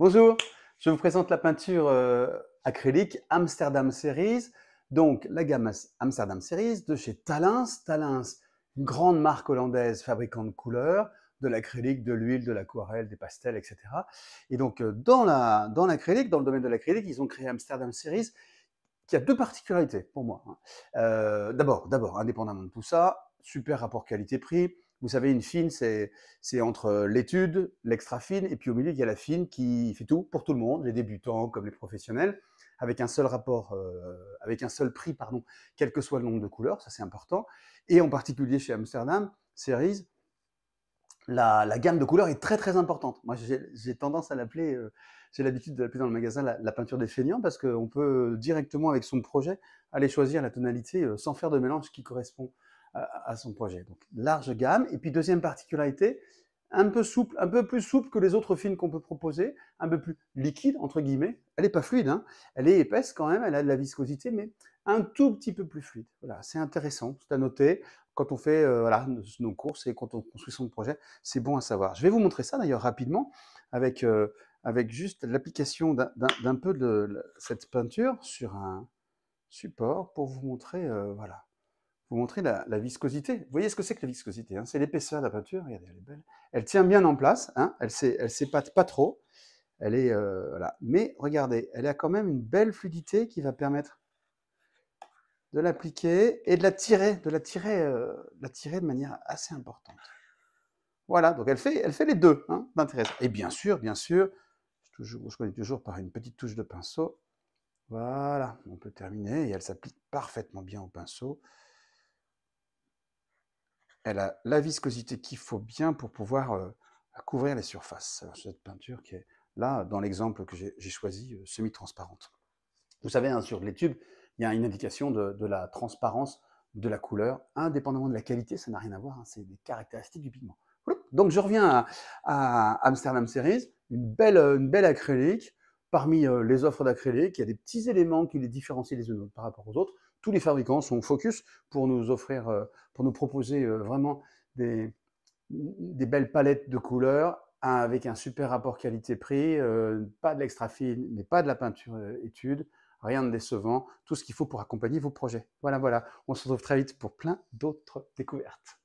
Bonjour, je vous présente la peinture acrylique Amsterdam Series. Donc, la gamme Amsterdam Series de chez Talens. Talens, une grande marque hollandaise fabricant de couleurs, de l'acrylique, de l'huile, de l'aquarelle, des pastels, etc. Et donc, dans l'acrylique, dans le domaine de l'acrylique, ils ont créé Amsterdam Series qui a deux particularités pour moi. D'abord, indépendamment de tout ça, super rapport qualité-prix. Vous savez, une fine, c'est entre l'étude, l'extra fine, et puis au milieu, il y a la fine qui fait tout pour tout le monde, les débutants comme les professionnels, avec un seul rapport, avec un seul prix, pardon, quel que soit le nombre de couleurs, ça c'est important. Et en particulier chez Amsterdam Series, la gamme de couleurs est très très importante. Moi, j'ai tendance à l'appeler, j'ai l'habitude de l'appeler dans le magasin la peinture des feignants parce qu'on peut directement avec son projet aller choisir la tonalité sans faire de mélange qui correspond à son projet. Donc large gamme. Et puis deuxième particularité, un peu souple, un peu plus souple que les autres fines qu'on peut proposer, un peu plus liquide entre guillemets. Elle n'est pas fluide, hein. Elle est épaisse quand même, elle a de la viscosité, mais un tout petit peu plus fluide. Voilà, c'est intéressant, c'est à noter quand on fait voilà, nos courses et quand on construit son projet, c'est bon à savoir. Je vais vous montrer ça d'ailleurs rapidement avec, avec juste l'application d'un peu de cette peinture sur un support pour vous montrer, voilà, vous montrer la viscosité. Vous voyez ce que c'est que la viscosité, hein? C'est l'épaisseur de la peinture, regardez, elle est belle. Elle tient bien en place, hein? Elle s'épate pas trop, elle est, voilà. Mais regardez, elle a quand même une belle fluidité qui va permettre de l'appliquer et la tirer de manière assez importante. Voilà, donc elle fait les deux, hein, d'intéressant. Et bien sûr, je connais toujours par une petite touche de pinceau. Voilà, on peut terminer et elle s'applique parfaitement bien au pinceau. Elle a la viscosité qu'il faut bien pour pouvoir couvrir les surfaces. Alors, cette peinture qui est là, dans l'exemple que j'ai choisi, semi-transparente. Vous savez, hein, sur les tubes, il y a une indication de la transparence de la couleur, indépendamment de la qualité, ça n'a rien à voir, hein, c'est des caractéristiques du pigment. Donc je reviens à Amsterdam Series, une belle acrylique. Parmi les offres d'acrylique, il y a des petits éléments qui les différencient les unes par rapport aux autres. Tous les fabricants sont focus pour nous offrir, pour nous proposer vraiment des, des belles palettes de couleurs avec un super rapport qualité-prix, pas de l'extra fine, mais pas de la peinture étude, rien de décevant, tout ce qu'il faut pour accompagner vos projets. Voilà, voilà, on se retrouve très vite pour plein d'autres découvertes.